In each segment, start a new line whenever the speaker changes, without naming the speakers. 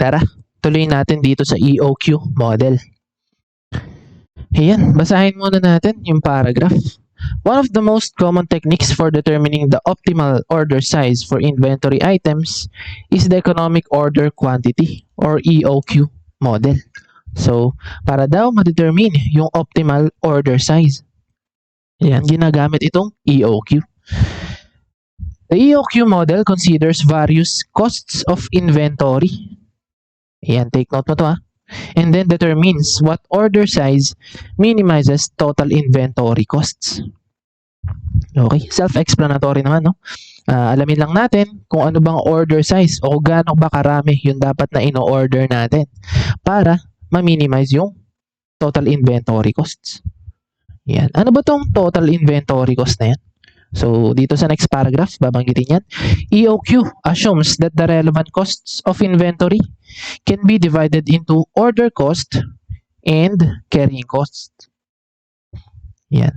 Tara, tuloy natin dito sa EOQ model. Ayan, basahin muna natin yung paragraph. One of the most common techniques for determining the optimal order size for inventory items is the economic order quantity or EOQ model. So, para daw ma-determine yung optimal order size, ayan, ginagamit itong EOQ. The EOQ model considers various costs of inventory. Ayan, take note mo to ha. And then determines what order size minimizes total inventory costs. Okay, self-explanatory naman, no? Alamin lang natin kung ano bang order size o gaano ba karami yung dapat na ino-order natin para ma-minimize yung total inventory costs. Yan. Ano ba tong total inventory cost na yan? So, dito sa next paragraph, babanggitin yan. EOQ assumes that the relevant costs of inventory can be divided into order cost and carrying cost. Yan.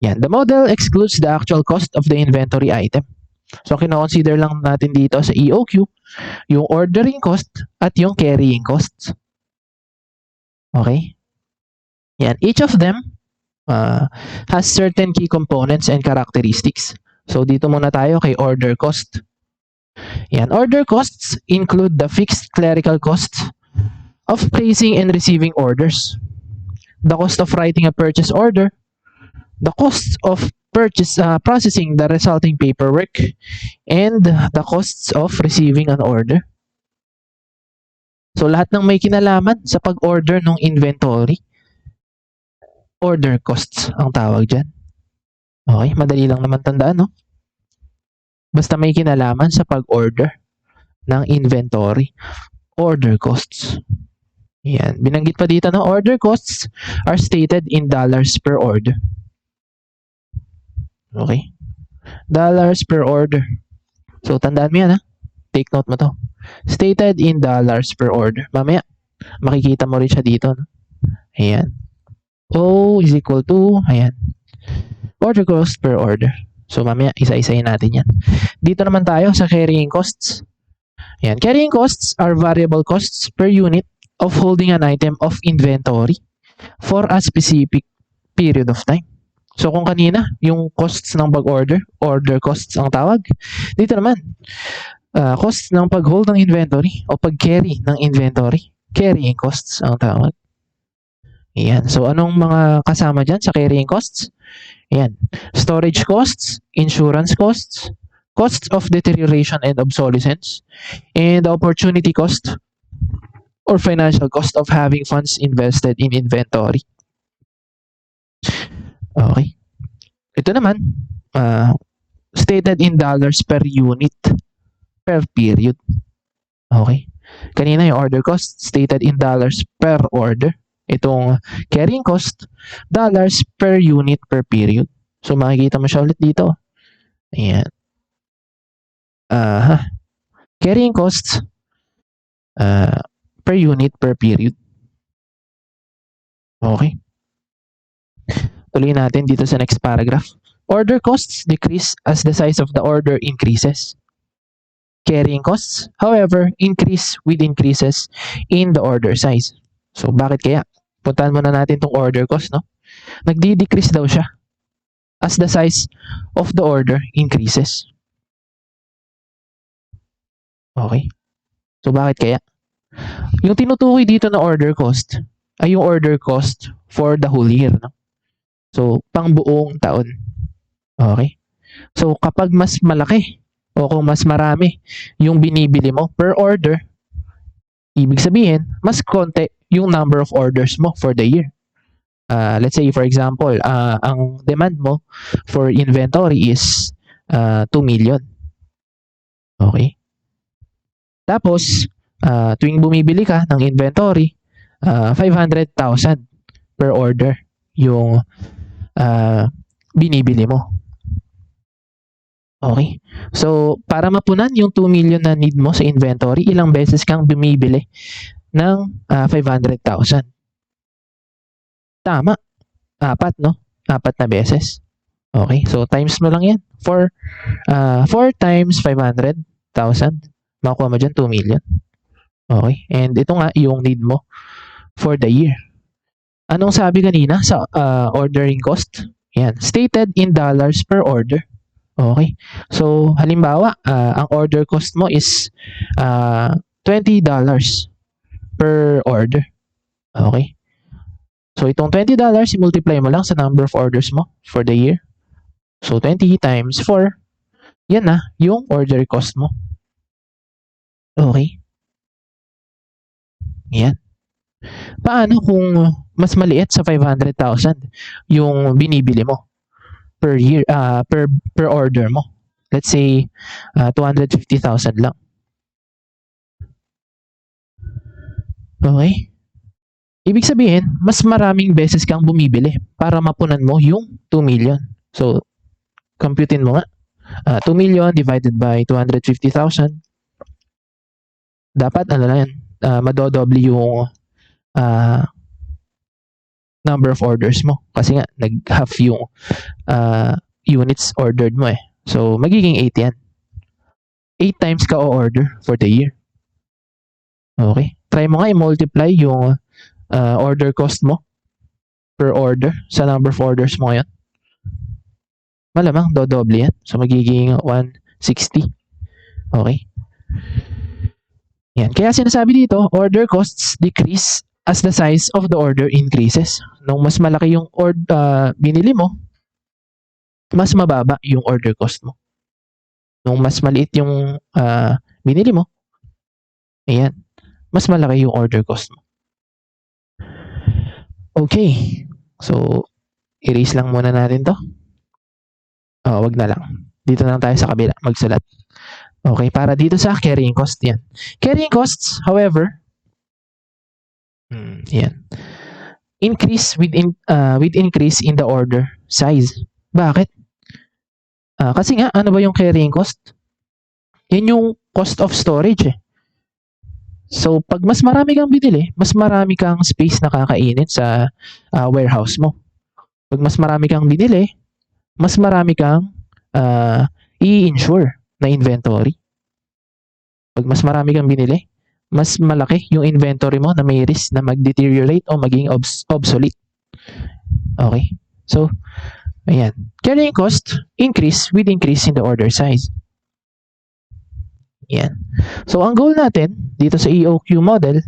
Yan. The model excludes the actual cost of the inventory item. So, kino-consider lang natin dito sa EOQ yung ordering cost at yung carrying cost. Okay? Yan. Each of them has certain key components and characteristics. So, dito muna tayo kay order cost. Yan. Order costs include the fixed clerical costs of placing and receiving orders, the cost of writing a purchase order, the cost of processing the resulting paperwork, and the costs of receiving an order. So, lahat ng may kinalaman sa pag-order ng inventory, order costs ang tawag dyan. Okay, madali lang naman tandaan, no? Basta may kinalaman sa pag-order ng inventory, order costs. Yan. Binanggit pa dito, no? Order costs are stated in dollars per order. Okay? Dollars per order. So, tandaan mo yan, ha? Take note mo to. Stated in dollars per order. Mamaya, makikita mo rin siya dito, no? Ayan. O is equal to, ayan, order cost per order. So, mamaya, isa-isayin natin yan. Dito naman tayo sa carrying costs. Ayan, carrying costs are variable costs per unit of holding an item of inventory for a specific period of time. So, kung kanina, yung costs ng pag-order, order costs ang tawag. Dito naman, costs ng pag-hold ng inventory o pag-carry ng inventory, carrying costs ang tawag. Ayan. So, anong mga kasama dyan sa carrying costs? Ayan. Storage costs, insurance costs, costs of deterioration and obsolescence, and opportunity cost or financial cost of having funds invested in inventory. Okay. Ito naman, stated in dollars per unit per period. Okay. Kanina yung order cost, stated in dollars per order. Itong carrying cost, dollars per unit per period. So, makikita mo siya ulit dito. Ayan. Carrying costs per unit per period. Okay. Tuloy natin dito sa next paragraph. Order costs decrease as the size of the order increases. Carrying costs, however, increase with increases in the order size. So, bakit kaya? Puntahan muna natin itong order cost, no? Nagdi-decrease daw siya as the size of the order increases. Okay. So, bakit kaya? Yung tinutukoy dito na order cost ay yung order cost for the whole year, no? So, pang buong taon. Okay. So, kapag mas malaki o kung mas marami yung binibili mo per order, ibig sabihin, mas konti yung number of orders mo for the year. Let's say, for example, ang demand mo for inventory is 2 million. Okay? Tapos, tuwing bumibili ka ng inventory, 500,000 per order yung binibili mo. Okay? So, para mapunan yung 2 million na need mo sa inventory, ilang beses kang bumibili ng 500,000. Tama. 4, no? 4 na beses. Okay? So, times mo lang yan. 4 times 500,000. Makuha mo dyan 2 million. Okay? And ito nga yung need mo for the year. Anong sabi kanina sa ordering cost? Yan, stated in dollars per order. Okay? So, halimbawa, ang order cost mo is $20 per order. Okay? So, itong $20, i-multiply mo lang sa number of orders mo for the year. So, 20 times 4, yan na yung order cost mo. Okay? Yan. Paano kung mas maliit sa 500,000 yung binibili mo per year, per order mo? Let's say, 250,000 lang. Okay? Ibig sabihin, mas maraming beses kang bumibili para mapunan mo yung 2 million. So, computein mo nga. 2 million divided by 250,000. Dapat, ano na yan, madodoble yung number of orders mo. Kasi nga, nag-half yung units ordered mo eh. So, magiging 8 yan. 8 times ka o-order for the year. Okay? Try mo nga i-multiply yung order cost mo per order sa number of orders mo ngayon. Malamang dodoble yan. So, magiging 160. Okay? Yan. Kaya sinasabi dito, order costs decrease as the size of the order increases. Nung mas malaki yung binili mo, mas mababa yung order cost mo. Nung mas maliit yung binili mo, ayan, mas malaki yung order cost mo. Okay. So, erase lang muna natin to. Wag na lang. Dito na lang tayo sa kabila, magsulat. Okay, para dito sa carrying cost yan. Carrying costs, however, yan. Increase with increase in the order size. Bakit? Kasi nga, ano ba yung carrying cost? Yan yung cost of storage eh. So, pag mas marami kang binili, mas marami kang space na kakainin sa warehouse mo. Pag mas marami kang binili, mas marami kang i-insure na inventory. Pag mas marami kang binili, mas malaki yung inventory mo na may risk na mag-deteriorate o maging obsolete. Okay? So, ayan. Carrying cost, increase with increase in the order size. Yan. So, ang goal natin dito sa EOQ model,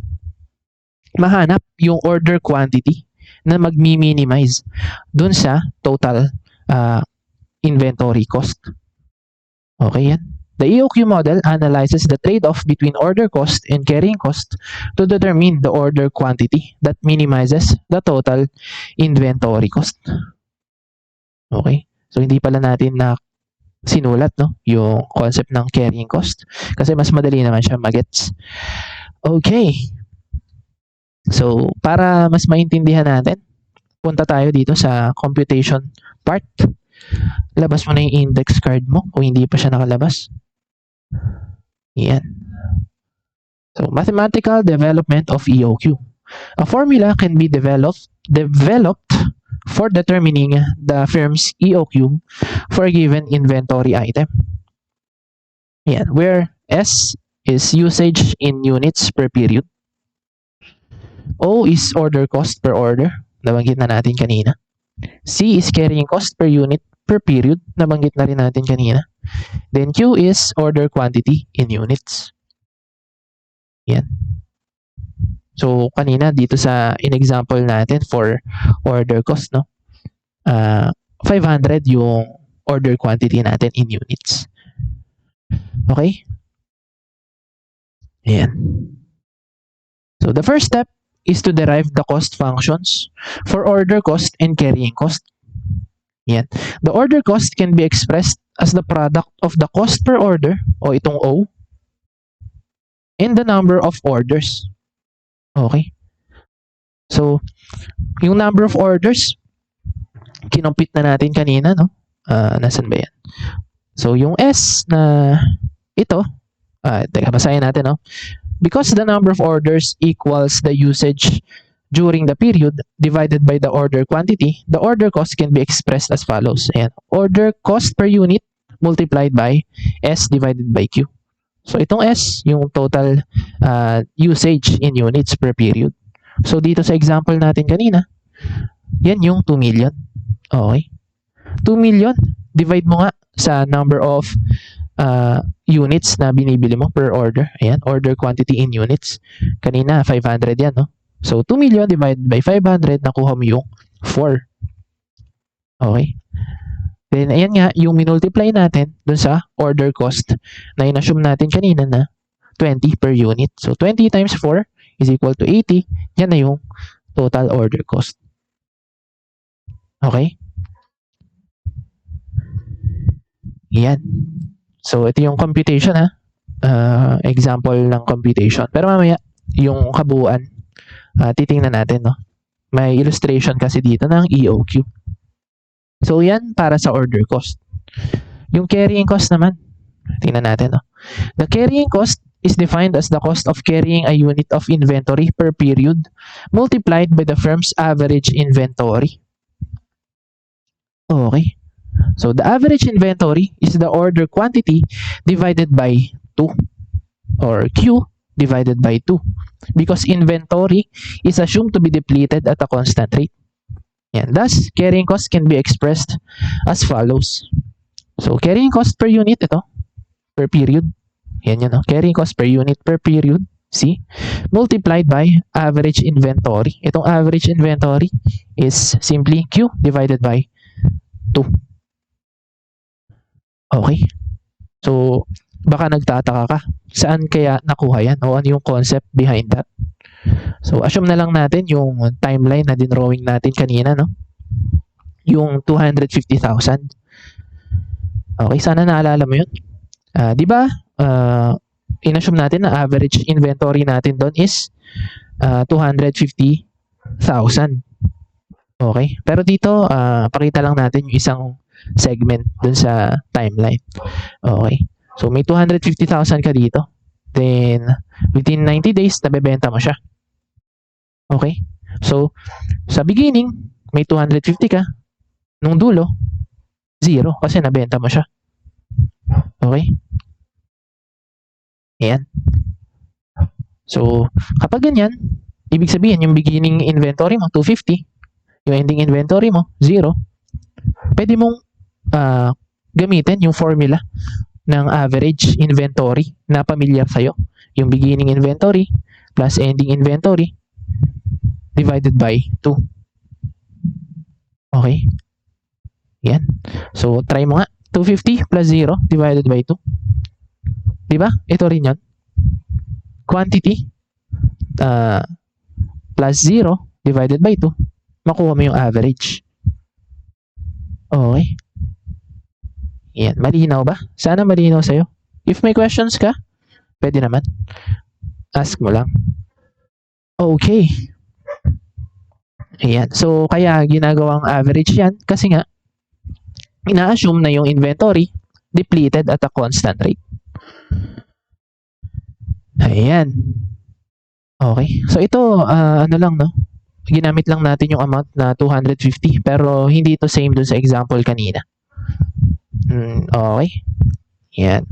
mahanap yung order quantity na mag-minimize dun sa total inventory cost. Okay yan. The EOQ model analyzes the trade-off between order cost and carrying cost to determine the order quantity that minimizes the total inventory cost. Okay? So, hindi pala natin na sinulat no yung concept ng carrying cost kasi mas madali naman siya magets. Okay. So, para mas maintindihan natin, punta tayo dito sa computation part. Labas mo na yung index card mo kung hindi pa siya nakalabas. Yan. So, mathematical development of EOQ. A formula can be developed for determining the firm's EOQ for a given inventory item. Yan, where S is usage in units per period. O is order cost per order. Nabanggit na natin kanina. C is carrying cost per unit per period. Nabanggit na rin natin kanina. Then Q is order quantity in units. Yan. So, kanina dito sa in-example natin for order cost, no? 500 yung order quantity natin in units. Okay? Ayan. So, the first step is to derive the cost functions for order cost and carrying cost. Ayan. The order cost can be expressed as the product of the cost per order, o itong O, and the number of orders. Okay? So, yung number of orders, kinompute na natin kanina, no? Nasaan ba yan? So, yung S na ito, teka, basahin natin, no? Because the number of orders equals the usage during the period divided by the order quantity, the order cost can be expressed as follows. Ayan. Order cost per unit multiplied by S divided by Q. So itong S, yung total usage in units per period. So dito sa example natin kanina, yan yung 2 million. Okay. 2 million, divide mo nga sa number of units na binibili mo per order. Ayan, order quantity in units. Kanina, 500 yan, no? So, 2 million divided by 500, nakuha mo yung 4. Okay. Then, ayan nga, yung minultiply natin dun sa order cost na in-assume natin kanina na 20 per unit. So, 20 times 4 is equal to 80. Yan na yung total order cost. Okay? Yan. So, ito yung computation, ha? Example ng computation. Pero mamaya, yung kabuuan, titingnan natin, no? May illustration kasi dito ng EOQ. So, yan para sa order cost. Yung carrying cost naman, tingnan natin, no? The carrying cost is defined as the cost of carrying a unit of inventory per period multiplied by the firm's average inventory. Okay. So, the average inventory is the order quantity divided by 2 or Q divided by 2 because inventory is assumed to be depleted at a constant rate. Yan. Thus, carrying cost can be expressed as follows. So, carrying cost per unit, ito, per period. Yan yun, no? Carrying cost per unit per period, C, multiplied by average inventory. Itong average inventory is simply Q divided by 2. Okay. So, baka nagtataka ka, saan kaya nakuha yan? O ano yung concept behind that? So, assume na lang natin yung timeline na dinrawing natin kanina, no? Yung 250,000. Okay, sana naalala mo yun. Di ba, in-assume natin na average inventory natin doon is 250,000. Okay, pero dito, pakita lang natin yung isang segment dun sa timeline. Okay. So, may 250,000 ka dito. Then, within 90 days, nabebenta mo siya. Okay. So, sa beginning, may 250 ka. Nung dulo, 0 kasi nabenta mo siya. Okay. Ayan. So, kapag ganyan, ibig sabihin, yung beginning inventory mo, 250. Yung ending inventory mo, 0. Pwede mong gamitin yung formula ng average inventory na pamilyar sa'yo. Yung beginning inventory plus ending inventory divided by 2. Okay? Yan. So, try mo nga. 250 plus 0 divided by 2. Diba? Ito rin yan. Quantity plus 0 divided by 2. Makuha mo yung average. Okay. Yan. Malinaw ba? Sana malinaw sa'yo. If may questions ka, pwede naman. Ask mo lang. Okay. Ayan. So, kaya ginagawang average yan kasi nga, ina-assume na yung inventory depleted at a constant rate. Ayan. Okay. So, ito, ano lang, no? Ginamit lang natin yung amount na 250 pero hindi ito same dun sa example kanina. Okay. Yan.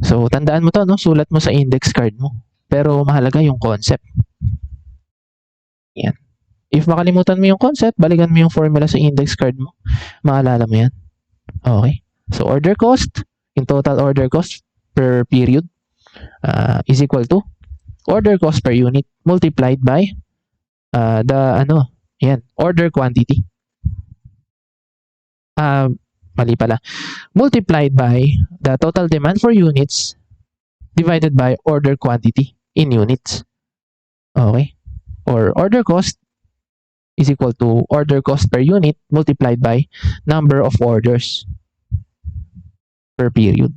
So, tandaan mo to, no? Sulat mo sa index card mo. Pero mahalaga yung concept. Yan. If makalimutan mo yung concept, balikan mo yung formula sa index card mo. Maalala mo yan. Okay. So, order cost, yung total order cost per period is equal to order cost per unit multiplied by order quantity. Mali pala. Multiplied by the total demand for units divided by order quantity in units. Okay? Or order cost is equal to order cost per unit multiplied by number of orders per period.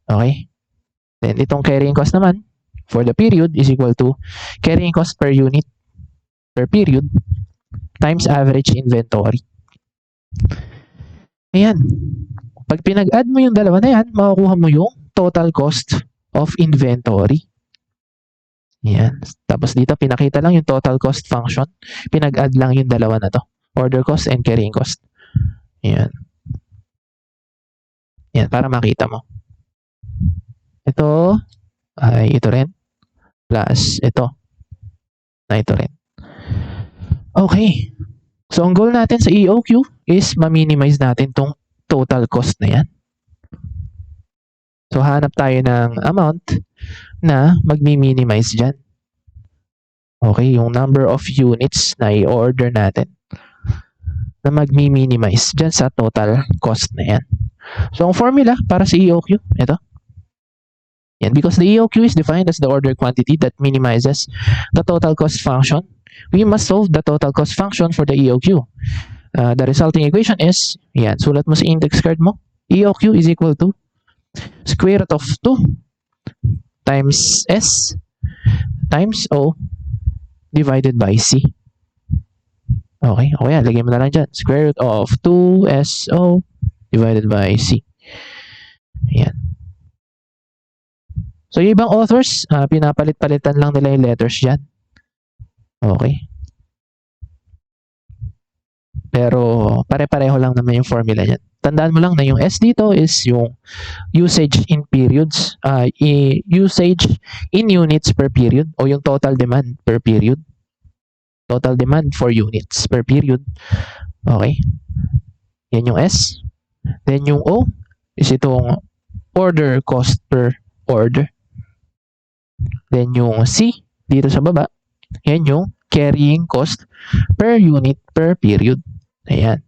Okay? Then itong carrying cost naman for the period is equal to carrying cost per unit per period times average inventory. Ayan. Pag pinag-add mo yung dalawa na yan, makukuha mo yung total cost of inventory. Ayan. Tapos dito, pinakita lang yung total cost function. Pinag-add lang yung dalawa na to. Order cost and carrying cost. Ayan. Yan, para makita mo. Ito ay ito rin. Plus ito. Na ito rin. Okay. So, ang goal natin sa EOQ is ma-minimize natin tong total cost na yan. So, hanap tayo ng amount na mag-minimize dyan. Okay, yung number of units na i-order natin na mag-minimize dyan sa total cost na yan. So, ang formula para sa EOQ, ito. Yan, because the EOQ is defined as the order quantity that minimizes the total cost function, we must solve the total cost function for the EOQ. The resulting equation is, yan, sulat mo sa index card mo, EOQ is equal to square root of 2 times S times O divided by C. Okay, okay, lagay mo na lang dyan. Square root of 2SO divided by C. Ayan. So, yung ibang authors, pinapalit-palitan lang nila yung letters dyan. Okay. Pero, pare-pareho lang naman yung formula niyan. Tandaan mo lang na yung S dito is yung usage in periods, usage in units per period, o yung total demand per period. Total demand for units per period. Okay. Yan yung S. Then yung O is itong order cost per order. Then yung C dito sa baba, yan yung carrying cost per unit per period. Ayan.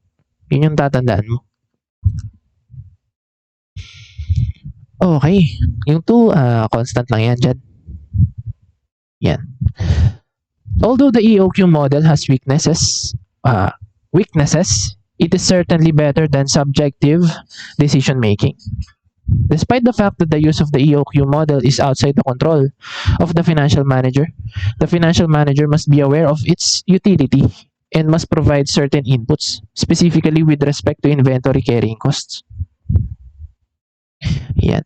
Yun yung tatandaan mo. Okay. Yung 2, constant lang yan dyan. Yan. Although the EOQ model has weaknesses, it is certainly better than subjective decision making. Despite the fact that the use of the EOQ model is outside the control of the financial manager must be aware of its utility and must provide certain inputs, specifically with respect to inventory carrying costs. Yan.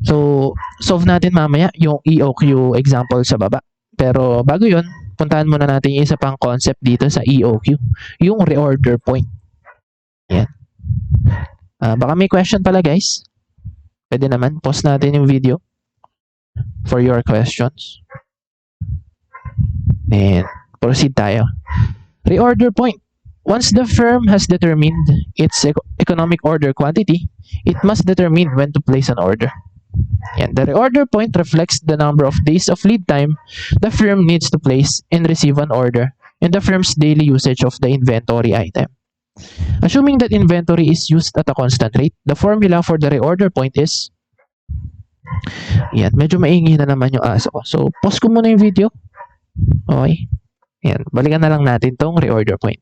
So, solve natin mamaya yung EOQ example sa baba. Pero bago yun, puntahan muna natin yung isa pang concept dito sa EOQ, yung reorder point. Yan. Baka may question pala guys. Pwede naman, pause natin yung video for your questions. Then, proceed tayo. Reorder point. Once the firm has determined its economic order quantity, it must determine when to place an order. Yan. The reorder point reflects the number of days of lead time the firm needs to place and receive an order and the firm's daily usage of the inventory item. Assuming that inventory is used at a constant rate, the formula for the reorder point is, yan, medyo maingay na naman yung aso ko. So, pause ko muna yung video. Okay. Yan, balikan na lang natin tong reorder point.